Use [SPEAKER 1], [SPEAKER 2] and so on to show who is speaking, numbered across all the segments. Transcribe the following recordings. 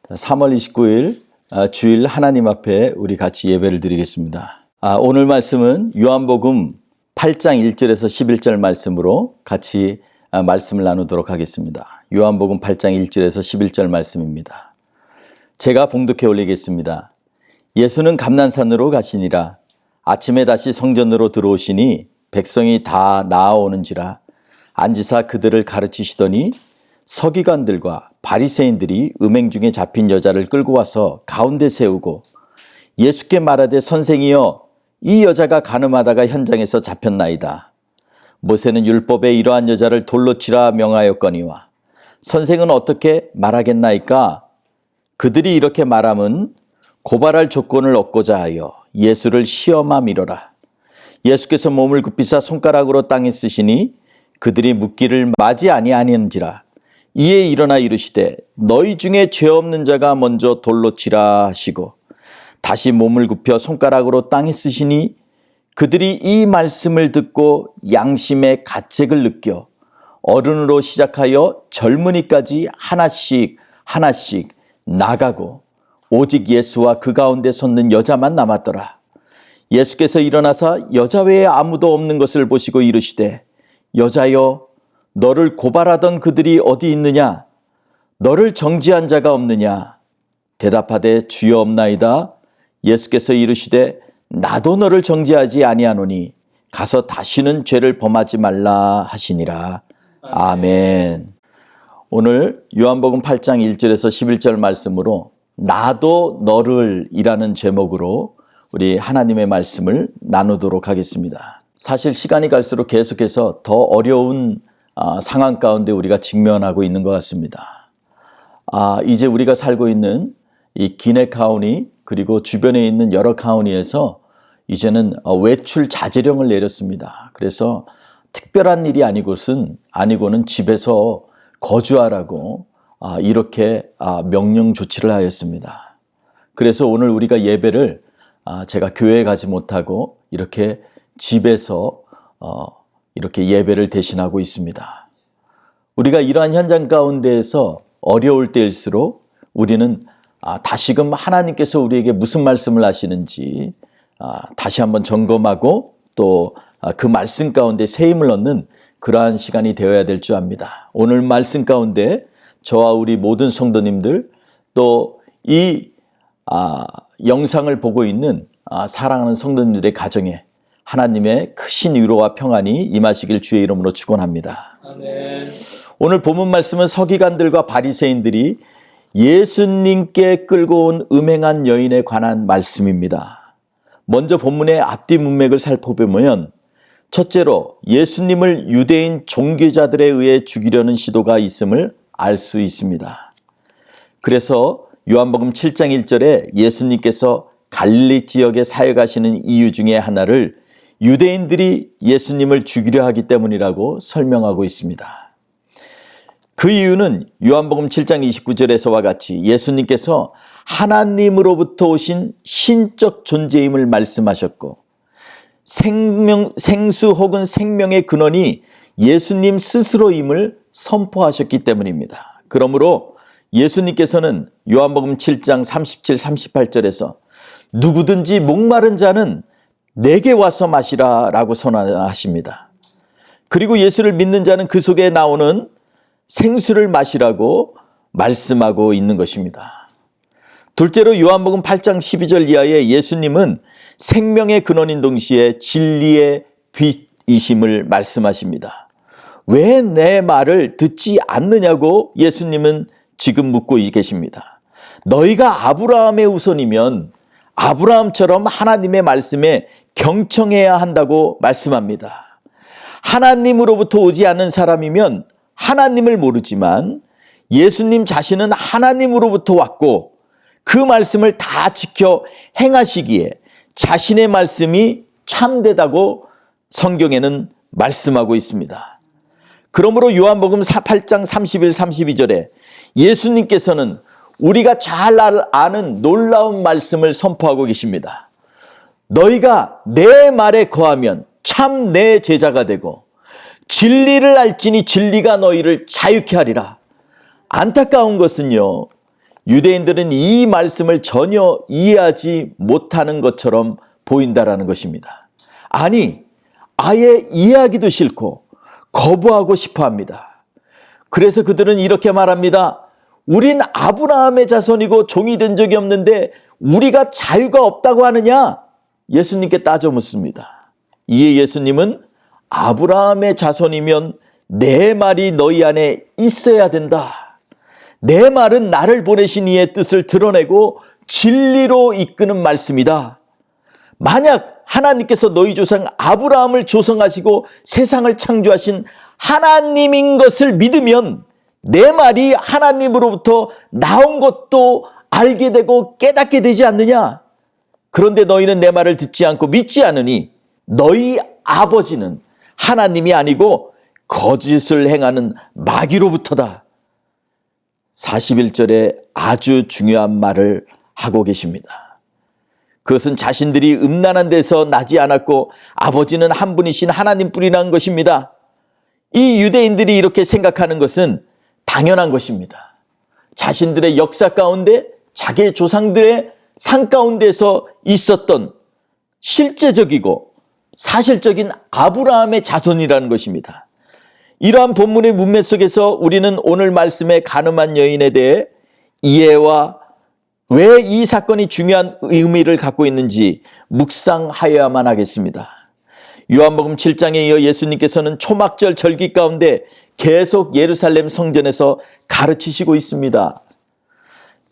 [SPEAKER 1] 3월 29일 주일 하나님 앞에 우리 같이 예배를 드리겠습니다. 오늘 말씀은 요한복음 8장 1절에서 11절 말씀으로 같이 말씀을 나누도록 하겠습니다. 요한복음 8장 1절에서 11절 말씀입니다. 제가 봉독해 올리겠습니다. 예수는 감난산으로 가시니라. 아침에 다시 성전으로 들어오시니 백성이 다 나아오는지라. 앉으사 그들을 가르치시더니 서기관들과 바리새인들이 음행 중에 잡힌 여자를 끌고 와서 가운데 세우고 예수께 말하되 선생이여 이 여자가 간음하다가 현장에서 잡혔나이다. 모세는 율법에 이러한 여자를 돌로 치라 명하였거니와 선생은 어떻게 말하겠나이까? 그들이 이렇게 말함은 고발할 조건을 얻고자 하여 예수를 시험함이로라. 예수께서 몸을 굽히사 손가락으로 땅에 쓰시니 그들이 묻기를 맞이 아니하는지라. 이에 일어나 이르시되 너희 중에 죄 없는 자가 먼저 돌로 치라 하시고 다시 몸을 굽혀 손가락으로 땅에 쓰시니 그들이 이 말씀을 듣고 양심의 가책을 느껴 어른으로 시작하여 젊은이까지 하나씩 나가고 오직 예수와 그 가운데 섰는 여자만 남았더라. 예수께서 일어나사 여자 외에 아무도 없는 것을 보시고 이르시되 여자여 너를 고발하던 그들이 어디 있느냐? 너를 정죄한 자가 없느냐? 대답하되 주여 없나이다. 예수께서 이르시되 나도 너를 정죄하지 아니하노니 가서 다시는 죄를 범하지 말라 하시니라. 아멘. 오늘 요한복음 8장 1절에서 11절 말씀으로 나도 너를 이라는 제목으로 우리 하나님의 말씀을 나누도록 하겠습니다. 사실 시간이 갈수록 계속해서 더 어려운 상황 가운데 우리가 직면하고 있는 것 같습니다. 이제 우리가 살고 있는 이 기내 카운티 그리고 주변에 있는 여러 카운티에서 이제는 외출 자제령을 내렸습니다. 그래서 특별한 일이 아니고는 집에서 거주하라고 이렇게 명령 조치를 하였습니다. 그래서 오늘 우리가 예배를 제가 교회에 가지 못하고 이렇게 집에서 이렇게 예배를 대신하고 있습니다. 우리가 이러한 현장 가운데에서 어려울 때일수록 우리는 다시금 하나님께서 우리에게 무슨 말씀을 하시는지 다시 한번 점검하고 또 그 말씀 가운데 새 힘을 얻는 그러한 시간이 되어야 될 줄 압니다. 오늘 말씀 가운데 저와 우리 모든 성도님들 또 이 영상을 보고 있는 사랑하는 성도님들의 가정에 하나님의 크신 위로와 평안이 임하시길 주의 이름으로 축원합니다. 아멘. 오늘 본문 말씀은 서기관들과 바리새인들이 예수님께 끌고 온 음행한 여인에 관한 말씀입니다. 먼저 본문의 앞뒤 문맥을 살펴보면 첫째로 예수님을 유대인 종교자들에 의해 죽이려는 시도가 있음을 알 수 있습니다. 그래서 요한복음 7장 1절에 예수님께서 갈릴리 지역에 사역하시는 이유 중에 하나를 유대인들이 예수님을 죽이려 하기 때문이라고 설명하고 있습니다. 그 이유는 요한복음 7장 29절에서와 같이 예수님께서 하나님으로부터 오신 신적 존재임을 말씀하셨고 생수 혹은 생명의 근원이 예수님 스스로임을 선포하셨기 때문입니다. 그러므로 예수님께서는 요한복음 7장 37, 38절에서 누구든지 목마른 자는 내게 와서 마시라 라고 선언하십니다. 그리고 예수를 믿는 자는 그 속에 나오는 생수를 마시라고 말씀하고 있는 것입니다. 둘째로 요한복음 8장 12절 이하에 예수님은 생명의 근원인 동시에 진리의 빛이심을 말씀하십니다. 왜 내 말을 듣지 않느냐고 예수님은 지금 묻고 계십니다. 너희가 아브라함의 후손이면 아브라함처럼 하나님의 말씀에 경청해야 한다고 말씀합니다. 하나님으로부터 오지 않는 사람이면 하나님을 모르지만 예수님 자신은 하나님으로부터 왔고 그 말씀을 다 지켜 행하시기에 자신의 말씀이 참되다고 성경에는 말씀하고 있습니다. 그러므로 요한복음 8장 31, 32절에 예수님께서는 우리가 잘 아는 놀라운 말씀을 선포하고 계십니다. 너희가 내 말에 거하면 참 내 제자가 되고 진리를 알지니 진리가 너희를 자유케 하리라. 안타까운 것은요, 유대인들은 이 말씀을 전혀 이해하지 못하는 것처럼 보인다라는 것입니다. 아니, 아예 이해하기도 싫고 거부하고 싶어 합니다. 그래서 그들은 이렇게 말합니다. 우린 아브라함의 자손이고 종이 된 적이 없는데 우리가 자유가 없다고 하느냐? 예수님께 따져 묻습니다. 이에 예수님은 아브라함의 자손이면 내 말이 너희 안에 있어야 된다. 내 말은 나를 보내신 이의 뜻을 드러내고 진리로 이끄는 말씀이다. 만약 하나님께서 너희 조상 아브라함을 조성하시고 세상을 창조하신 하나님인 것을 믿으면 내 말이 하나님으로부터 나온 것도 알게 되고 깨닫게 되지 않느냐? 그런데 너희는 내 말을 듣지 않고 믿지 않으니 너희 아버지는 하나님이 아니고 거짓을 행하는 마귀로부터다. 41절에 아주 중요한 말을 하고 계십니다. 그것은 자신들이 음란한 데서 나지 않았고 아버지는 한 분이신 하나님뿐이라는 것입니다. 이 유대인들이 이렇게 생각하는 것은 당연한 것입니다. 자신들의 역사 가운데 자기의 조상들의 상 가운데서 있었던 실제적이고 사실적인 아브라함의 자손이라는 것입니다. 이러한 본문의 문맥 속에서 우리는 오늘 말씀의 가늠한 여인에 대해 이해와 왜 이 사건이 중요한 의미를 갖고 있는지 묵상하여야만 하겠습니다. 요한복음 7장에 이어 예수님께서는 초막절 절기 가운데 계속 예루살렘 성전에서 가르치시고 있습니다.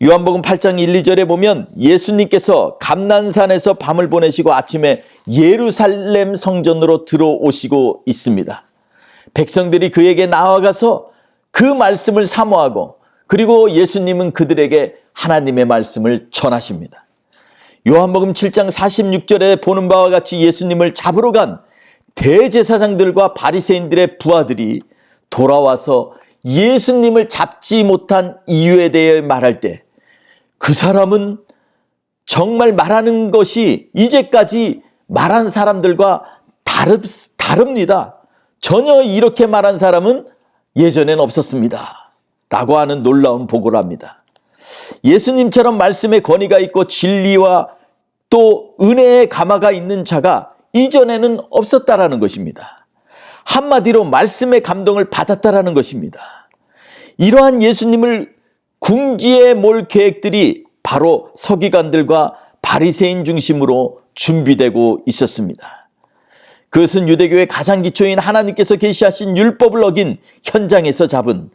[SPEAKER 1] 요한복음 8장 1, 2절에 보면 예수님께서 감난산에서 밤을 보내시고 아침에 예루살렘 성전으로 들어오시고 있습니다. 백성들이 그에게 나아가서 그 말씀을 사모하고 그리고 예수님은 그들에게 하나님의 말씀을 전하십니다. 요한복음 7장 46절에 보는 바와 같이 예수님을 잡으러 간 대제사장들과 바리새인들의 부하들이 돌아와서 예수님을 잡지 못한 이유에 대해 말할 때 그 사람은 정말 말하는 것이 이제까지 말한 사람들과 다릅니다. 전혀 이렇게 말한 사람은 예전엔 없었습니다. 라고 하는 놀라운 보고를 합니다. 예수님처럼 말씀의 권위가 있고 진리와 또 은혜의 가마가 있는 자가 이전에는 없었다라는 것입니다. 한마디로 말씀의 감동을 받았다라는 것입니다. 이러한 예수님을 궁지에 몰 계획들이 바로 서기관들과 바리새인 중심으로 준비되고 있었습니다. 그것은 유대교의 가장 기초인 하나님께서 계시하신 율법을 어긴 현장에서 잡은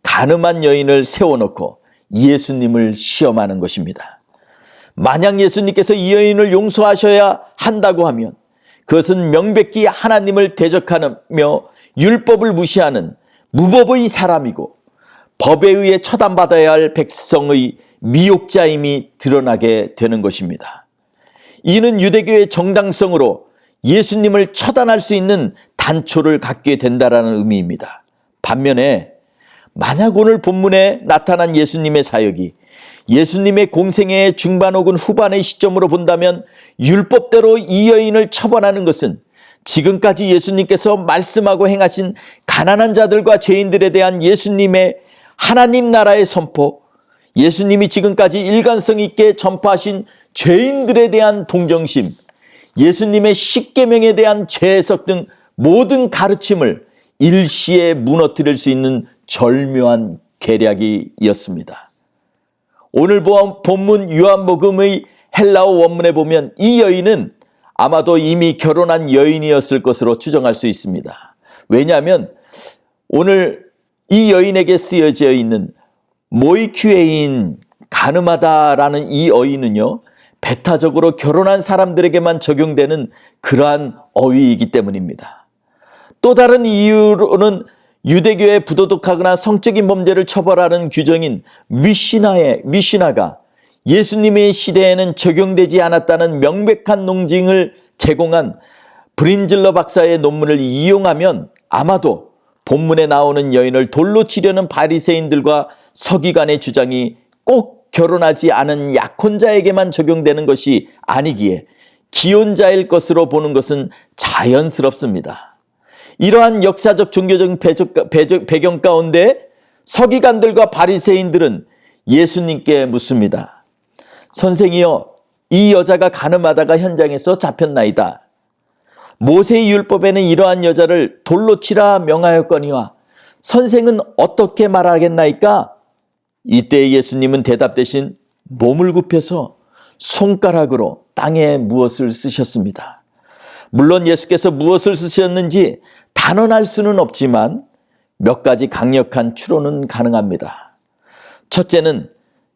[SPEAKER 1] 간음한 여인을 세워놓고 예수님을 시험하는 것입니다. 만약 예수님께서 이 여인을 용서하셔야 한다고 하면 그것은 명백히 하나님을 대적하며 율법을 무시하는 무법의 사람이고 법에 의해 처단받아야 할 백성의 미혹자임이 드러나게 되는 것입니다. 이는 유대교의 정당성으로 예수님을 처단할 수 있는 단초를 갖게 된다는 의미입니다. 반면에 만약 오늘 본문에 나타난 예수님의 사역이 예수님의 공생애의 중반 혹은 후반의 시점으로 본다면 율법대로 이 여인을 처벌하는 것은 지금까지 예수님께서 말씀하고 행하신 가난한 자들과 죄인들에 대한 예수님의 하나님 나라의 선포, 예수님이 지금까지 일관성 있게 전파하신 죄인들에 대한 동정심, 예수님의 십계명에 대한 재해석 등 모든 가르침을 일시에 무너뜨릴 수 있는 절묘한 계략이었습니다. 오늘 본문 요한복음의 헬라어 원문에 보면 이 여인은 아마도 이미 결혼한 여인이었을 것으로 추정할 수 있습니다. 왜냐하면 오늘 이 여인에게 쓰여져 있는 모이큐에인 가늠하다라는 이 어휘는요, 배타적으로 결혼한 사람들에게만 적용되는 그러한 어휘이기 때문입니다. 또 다른 이유로는 유대교의 부도덕하거나 성적인 범죄를 처벌하는 규정인 미시나가 예수님의 시대에는 적용되지 않았다는 명백한 논증을 제공한 브린즐러 박사의 논문을 이용하면 아마도 본문에 나오는 여인을 돌로 치려는 바리새인들과 서기관의 주장이 꼭 결혼하지 않은 약혼자에게만 적용되는 것이 아니기에 기혼자일 것으로 보는 것은 자연스럽습니다. 이러한 역사적 종교적 배경 가운데 서기관들과 바리새인들은 예수님께 묻습니다. 선생이여, 이 여자가 가늠하다가 현장에서 잡혔나이다. 모세의 율법에는 이러한 여자를 돌로 치라 명하였거니와 선생은 어떻게 말하겠나이까? 이때 예수님은 대답 대신 몸을 굽혀서 손가락으로 땅에 무엇을 쓰셨습니다. 물론 예수께서 무엇을 쓰셨는지 단언할 수는 없지만 몇 가지 강력한 추론은 가능합니다. 첫째는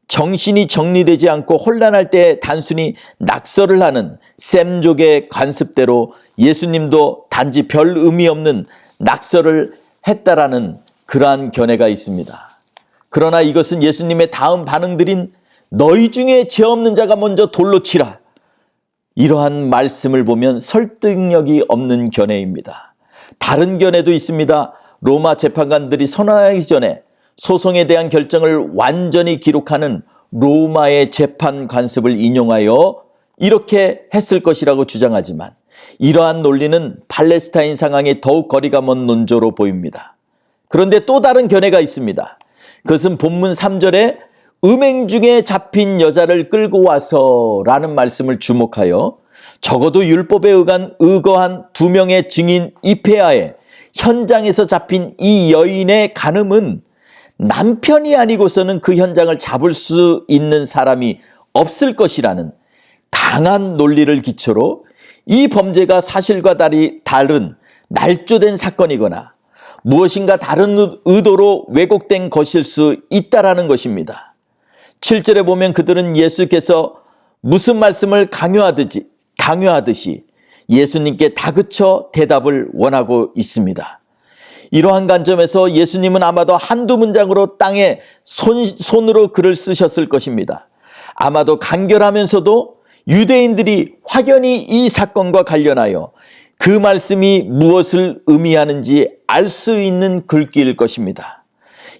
[SPEAKER 1] 정신이 정리되지 않고 혼란할 때 단순히 낙서를 하는 셈족의 관습대로 예수님도 단지 별 의미 없는 낙서를 했다라는 그러한 견해가 있습니다. 그러나 이것은 예수님의 다음 반응들인 너희 중에 죄 없는 자가 먼저 돌로 치라, 이러한 말씀을 보면 설득력이 없는 견해입니다. 다른 견해도 있습니다. 로마 재판관들이 선언하기 전에 소송에 대한 결정을 완전히 기록하는 로마의 재판 관습을 인용하여 이렇게 했을 것이라고 주장하지만 이러한 논리는 팔레스타인 상황에 더욱 거리가 먼 논조로 보입니다. 그런데 또 다른 견해가 있습니다. 그것은 본문 3절에 음행 중에 잡힌 여자를 끌고 와서 라는 말씀을 주목하여 적어도 율법에 의거한 두 명의 증인 입회하에 현장에서 잡힌 이 여인의 간음은 남편이 아니고서는 그 현장을 잡을 수 있는 사람이 없을 것이라는 강한 논리를 기초로 이 범죄가 사실과 다른 날조된 사건이거나 무엇인가 다른 의도로 왜곡된 것일 수 있다라는 것입니다. 7절에 보면 그들은 예수께서 무슨 말씀을 강요하듯이 예수님께 다그쳐 대답을 원하고 있습니다. 이러한 관점에서 예수님은 아마도 한두 문장으로 땅에 손으로 글을 쓰셨을 것입니다. 아마도 간결하면서도 유대인들이 확연히 이 사건과 관련하여 그 말씀이 무엇을 의미하는지 알 수 있는 글귀일 것입니다.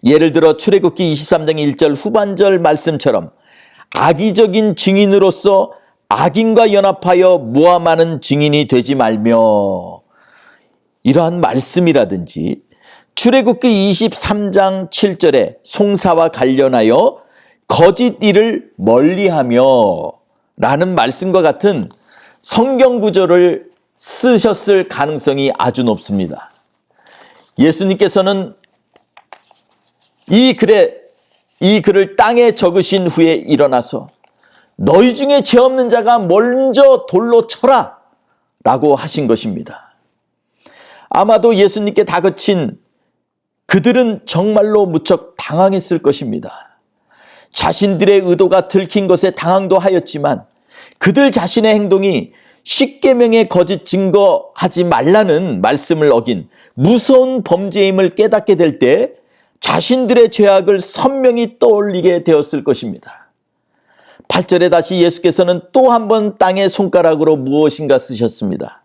[SPEAKER 1] 예를 들어 출애굽기 23장 1절 후반절 말씀처럼 악의적인 증인으로서 악인과 연합하여 모함하는 증인이 되지 말며, 이러한 말씀이라든지 출애굽기 23장 7절에 송사와 관련하여 거짓 일을 멀리하며 라는 말씀과 같은 성경 구절을 쓰셨을 가능성이 아주 높습니다. 예수님께서는 이 글을 땅에 적으신 후에 일어나서 너희 중에 죄 없는 자가 먼저 돌로 쳐라 라고 하신 것입니다. 아마도 예수님께 다그친 그들은 정말로 무척 당황했을 것입니다. 자신들의 의도가 들킨 것에 당황도 하였지만 그들 자신의 행동이 십계명의 거짓 증거하지 말라는 말씀을 어긴 무서운 범죄임을 깨닫게 될 때 자신들의 죄악을 선명히 떠올리게 되었을 것입니다. 8절에 다시 예수께서는 또 한 번 땅에 손가락으로 무엇인가 쓰셨습니다.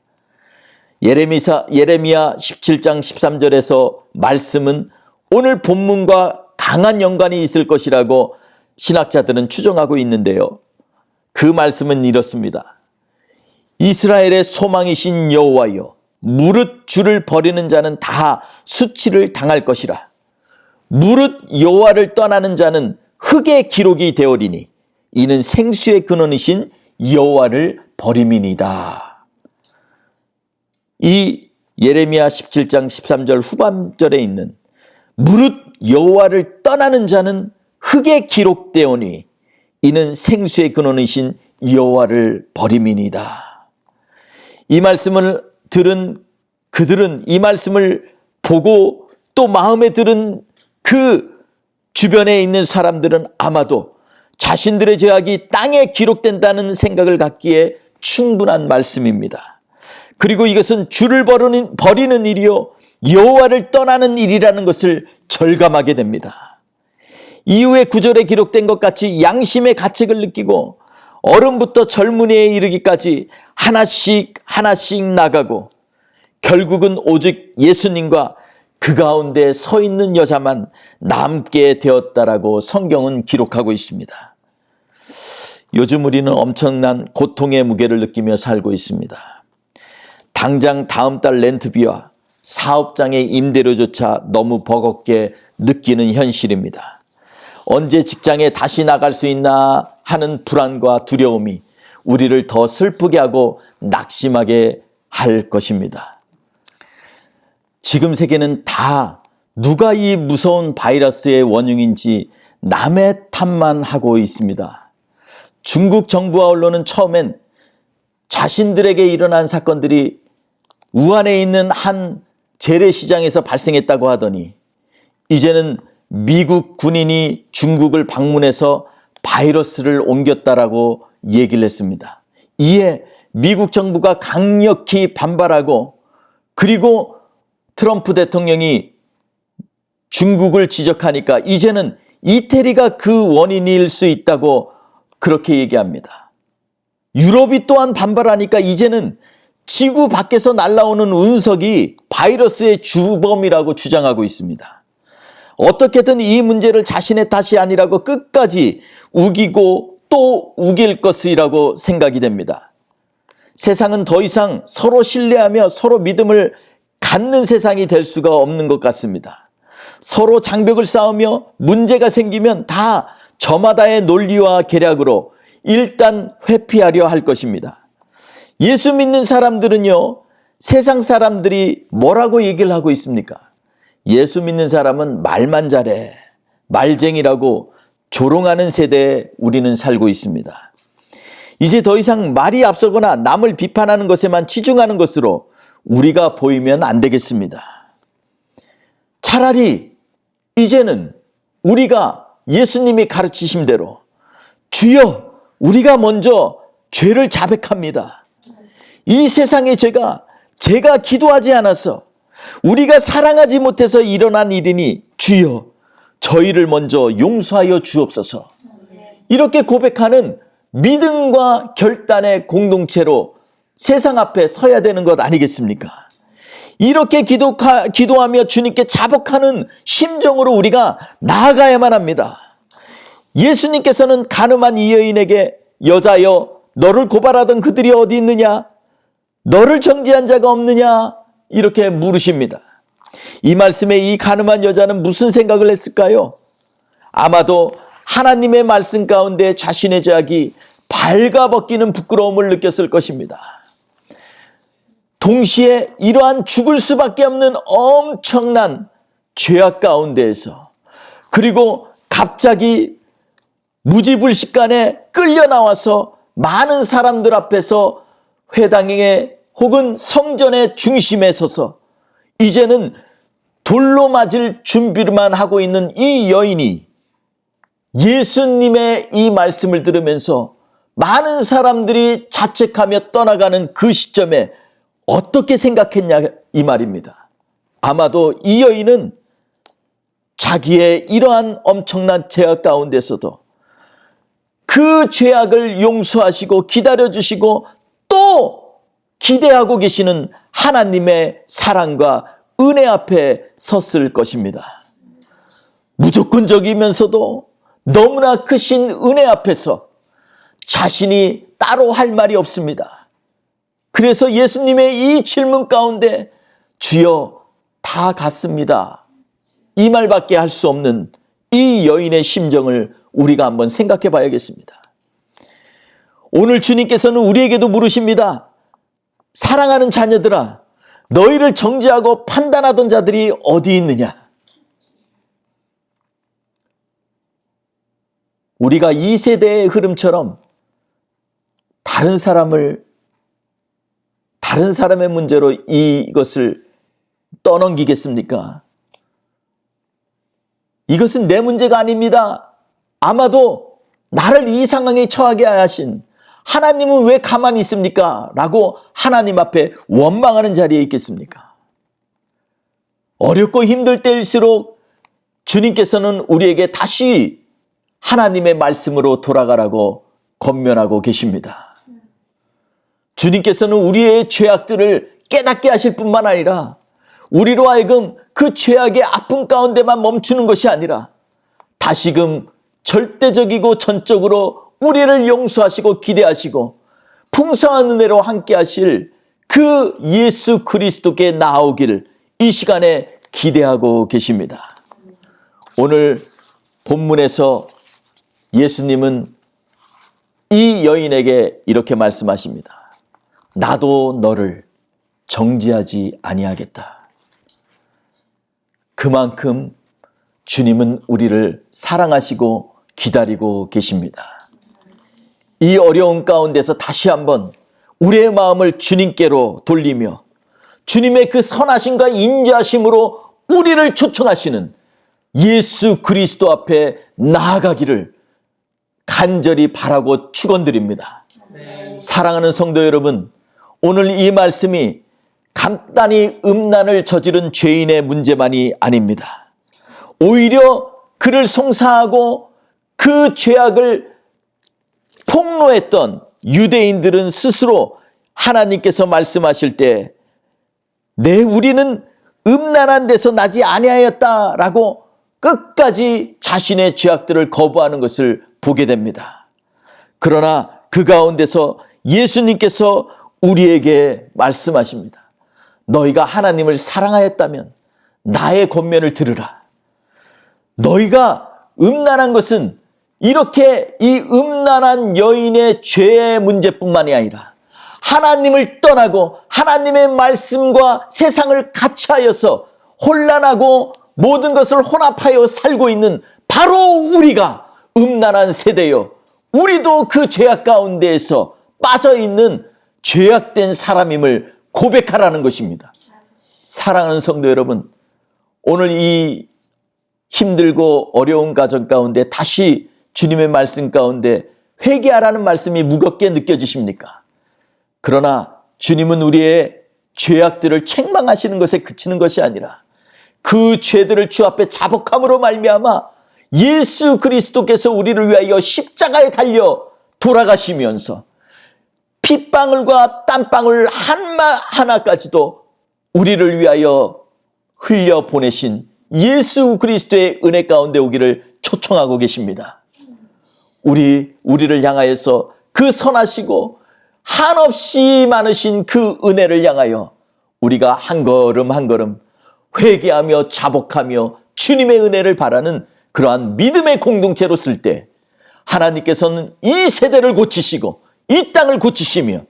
[SPEAKER 1] 예레미야 17장 13절에서 말씀은 오늘 본문과 강한 연관이 있을 것이라고 신학자들은 추정하고 있는데요. 그 말씀은 이렇습니다. 이스라엘의 소망이신 여호와여, 무릇 주를 버리는 자는 다 수치를 당할 것이라. 무릇 여호와를 떠나는 자는 흙의 기록이 되오리니 이는 생수의 근원이신 여호와를 버림이니이다. 이 예레미야 17장 13절 후반절에 있는 무릇 여호와를 떠나는 자는 흙에 기록되오니 이는 생수의 근원이신 여호와를 버림이니이다. 이 말씀을 들은 그들은, 이 말씀을 보고 또 마음에 들은 그 주변에 있는 사람들은 아마도 자신들의 죄악이 땅에 기록된다는 생각을 갖기에 충분한 말씀입니다. 그리고 이것은 주를 버리는 일이요 여호와를 떠나는 일이라는 것을 절감하게 됩니다. 이후에 구절에 기록된 것 같이 양심의 가책을 느끼고 어른부터 젊은이에 이르기까지 하나씩 나가고 결국은 오직 예수님과 그 가운데 서 있는 여자만 남게 되었다라고 성경은 기록하고 있습니다. 요즘 우리는 엄청난 고통의 무게를 느끼며 살고 있습니다. 당장 다음 달 렌트비와 사업장의 임대료조차 너무 버겁게 느끼는 현실입니다. 언제 직장에 다시 나갈 수 있나 하는 불안과 두려움이 우리를 더 슬프게 하고 낙심하게 할 것입니다. 지금 세계는 다 누가 이 무서운 바이러스의 원흉인지 남의 탓만 하고 있습니다. 중국 정부와 언론은 처음엔 자신들에게 일어난 사건들이 우한에 있는 한 재래시장에서 발생했다고 하더니 이제는 미국 군인이 중국을 방문해서 바이러스를 옮겼다라고 얘기를 했습니다. 이에 미국 정부가 강력히 반발하고 그리고 트럼프 대통령이 중국을 지적하니까 이제는 이태리가 그 원인일 수 있다고 그렇게 얘기합니다. 유럽이 또한 반발하니까 이제는 지구 밖에서 날아오는 운석이 바이러스의 주범이라고 주장하고 있습니다. 어떻게든 이 문제를 자신의 탓이 아니라고 끝까지 우기고 또 우길 것이라고 생각이 됩니다. 세상은 더 이상 서로 신뢰하며 서로 믿음을 갖는 세상이 될 수가 없는 것 같습니다. 서로 장벽을 쌓으며 문제가 생기면 다 저마다의 논리와 계략으로 일단 회피하려 할 것입니다. 예수 믿는 사람들은요, 세상 사람들이 뭐라고 얘기를 하고 있습니까? 예수 믿는 사람은 말만 잘해, 말쟁이라고 조롱하는 세대에 우리는 살고 있습니다. 이제 더 이상 말이 앞서거나 남을 비판하는 것에만 치중하는 것으로 우리가 보이면 안 되겠습니다. 차라리 이제는 우리가 예수님이 가르치신 대로 주여 우리가 먼저 죄를 자백합니다. 이 세상의 죄가 제가 기도하지 않아서 우리가 사랑하지 못해서 일어난 일이니 주여 저희를 먼저 용서하여 주옵소서. 이렇게 고백하는 믿음과 결단의 공동체로 세상 앞에 서야 되는 것 아니겠습니까? 이렇게 기도하며 주님께 자복하는 심정으로 우리가 나아가야만 합니다. 예수님께서는 가늠한 이 여인에게 여자여 너를 고발하던 그들이 어디 있느냐? 너를 정죄한 자가 없느냐? 이렇게 물으십니다. 이 말씀에 이 가늠한 여자는 무슨 생각을 했을까요? 아마도 하나님의 말씀 가운데 자신의 죄악이 발가벗기는 부끄러움을 느꼈을 것입니다. 동시에 이러한 죽을 수밖에 없는 엄청난 죄악 가운데에서 그리고 갑자기 무지불식간에 끌려 나와서 많은 사람들 앞에서 회당에 혹은 성전의 중심에 서서 이제는 돌로 맞을 준비만 하고 있는 이 여인이 예수님의 이 말씀을 들으면서 많은 사람들이 자책하며 떠나가는 그 시점에 어떻게 생각했냐 이 말입니다. 아마도 이 여인은 자기의 이러한 엄청난 죄악 가운데서도 그 죄악을 용서하시고 기다려주시고 또 기대하고 계시는 하나님의 사랑과 은혜 앞에 섰을 것입니다. 무조건적이면서도 너무나 크신 은혜 앞에서 자신이 따로 할 말이 없습니다. 그래서 예수님의 이 질문 가운데 주여 다 갔습니다. 이 말밖에 할 수 없는 이 여인의 심정을 우리가 한번 생각해 봐야겠습니다. 오늘 주님께서는 우리에게도 물으십니다. 사랑하는 자녀들아, 너희를 정죄하고 판단하던 자들이 어디 있느냐? 우리가 이 세대의 흐름처럼 다른 사람의 문제로 이것을 떠넘기겠습니까? 이것은 내 문제가 아닙니다. 아마도 나를 이 상황에 처하게 하신 하나님은 왜 가만히 있습니까? 라고 하나님 앞에 원망하는 자리에 있겠습니까? 어렵고 힘들 때일수록 주님께서는 우리에게 다시 하나님의 말씀으로 돌아가라고 권면하고 계십니다. 주님께서는 우리의 죄악들을 깨닫게 하실 뿐만 아니라 우리로 하여금 그 죄악의 아픔 가운데만 멈추는 것이 아니라 다시금 절대적이고 전적으로 우리를 용서하시고 기대하시고 풍성한 은혜로 함께 하실 그 예수 그리스도께 나오기를 이 시간에 기대하고 계십니다. 오늘 본문에서 예수님은 이 여인에게 이렇게 말씀하십니다. 나도 너를 정죄하지 아니하겠다. 그만큼 주님은 우리를 사랑하시고 기다리고 계십니다. 이 어려운 가운데서 다시 한번 우리의 마음을 주님께로 돌리며 주님의 그 선하심과 인자하심으로 우리를 초청하시는 예수 그리스도 앞에 나아가기를 간절히 바라고 축원드립니다. 사랑하는 성도 여러분, 오늘 이 말씀이 간단히 음란을 저지른 죄인의 문제만이 아닙니다. 오히려 그를 송사하고 그 죄악을 폭로했던 유대인들은 스스로 하나님께서 말씀하실 때 우리는 음란한 데서 나지 아니하였다라고 끝까지 자신의 죄악들을 거부하는 것을 보게 됩니다. 그러나 그 가운데서 예수님께서 우리에게 말씀하십니다. 너희가 하나님을 사랑하였다면 나의 권면을 들으라. 너희가 음란한 것은 이렇게 이 음란한 여인의 죄의 문제뿐만이 아니라 하나님을 떠나고 하나님의 말씀과 세상을 같이하여서 혼란하고 모든 것을 혼합하여 살고 있는 바로 우리가 음란한 세대요. 우리도 그 죄악 가운데에서 빠져있는 죄악된 사람임을 고백하라는 것입니다. 사랑하는 성도 여러분, 오늘 이 힘들고 어려운 가정 가운데 다시 주님의 말씀 가운데 회개하라는 말씀이 무겁게 느껴지십니까? 그러나 주님은 우리의 죄악들을 책망하시는 것에 그치는 것이 아니라 그 죄들을 주 앞에 자복함으로 말미암아 예수 그리스도께서 우리를 위하여 십자가에 달려 돌아가시면서 핏방울과 땀방울 하나까지도 우리를 위하여 흘려 보내신 예수 그리스도의 은혜 가운데 오기를 초청하고 계십니다. 우리를 향하여서 그 선하시고 한없이 많으신 그 은혜를 향하여 우리가 한 걸음 한 걸음 회개하며 자복하며 주님의 은혜를 바라는 그러한 믿음의 공동체로 쓸 때 하나님께서는 이 세대를 고치시고 이 땅을 고치시며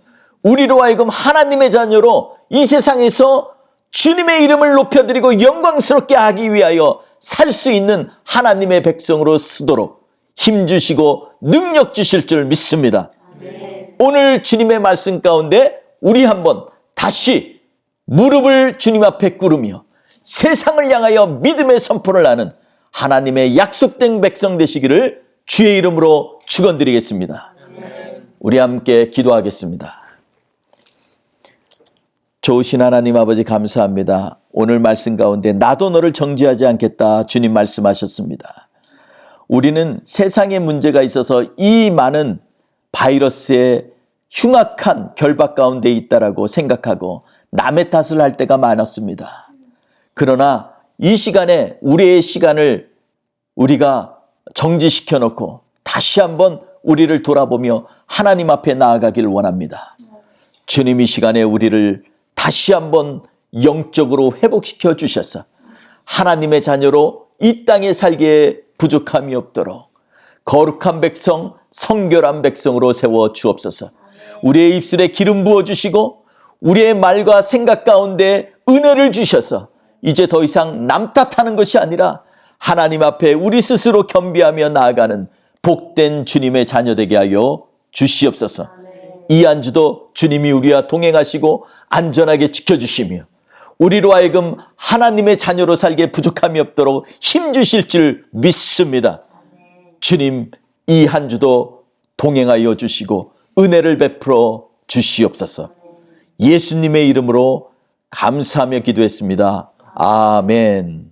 [SPEAKER 1] 우리로 하여금 하나님의 자녀로 이 세상에서 주님의 이름을 높여드리고 영광스럽게 하기 위하여 살 수 있는 하나님의 백성으로 쓰도록 힘주시고 능력 주실 줄 믿습니다. 오늘 주님의 말씀 가운데 우리 한번 다시 무릎을 주님 앞에 꿇으며 세상을 향하여 믿음의 선포를 하는 하나님의 약속된 백성 되시기를 주의 이름으로 축원드리겠습니다. 우리 함께 기도하겠습니다. 좋으신 하나님 아버지 감사합니다. 오늘 말씀 가운데 나도 너를 정죄하지 않겠다 주님 말씀하셨습니다. 우리는 세상에 문제가 있어서 이 많은 바이러스의 흉악한 결박 가운데 있다라고 생각하고 남의 탓을 할 때가 많았습니다. 그러나 이 시간에 우리의 시간을 우리가 정지시켜 놓고 다시 한번 우리를 돌아보며 하나님 앞에 나아가길 원합니다. 주님 이 시간에 우리를 다시 한번 영적으로 회복시켜 주셔서 하나님의 자녀로 이 땅에 살기에 부족함이 없도록 거룩한 백성, 성결한 백성으로 세워 주옵소서. 우리의 입술에 기름 부어주시고 우리의 말과 생각 가운데 은혜를 주셔서 이제 더 이상 남 탓하는 것이 아니라 하나님 앞에 우리 스스로 겸비하며 나아가는 복된 주님의 자녀 되게 하여 주시옵소서. 이 한 주도 주님이 우리와 동행하시고 안전하게 지켜주시며 우리로 하여금 하나님의 자녀로 살기에 부족함이 없도록 힘주실 줄 믿습니다. 주님 이 한 주도 동행하여 주시고 은혜를 베풀어 주시옵소서. 예수님의 이름으로 감사하며 기도했습니다. 아멘.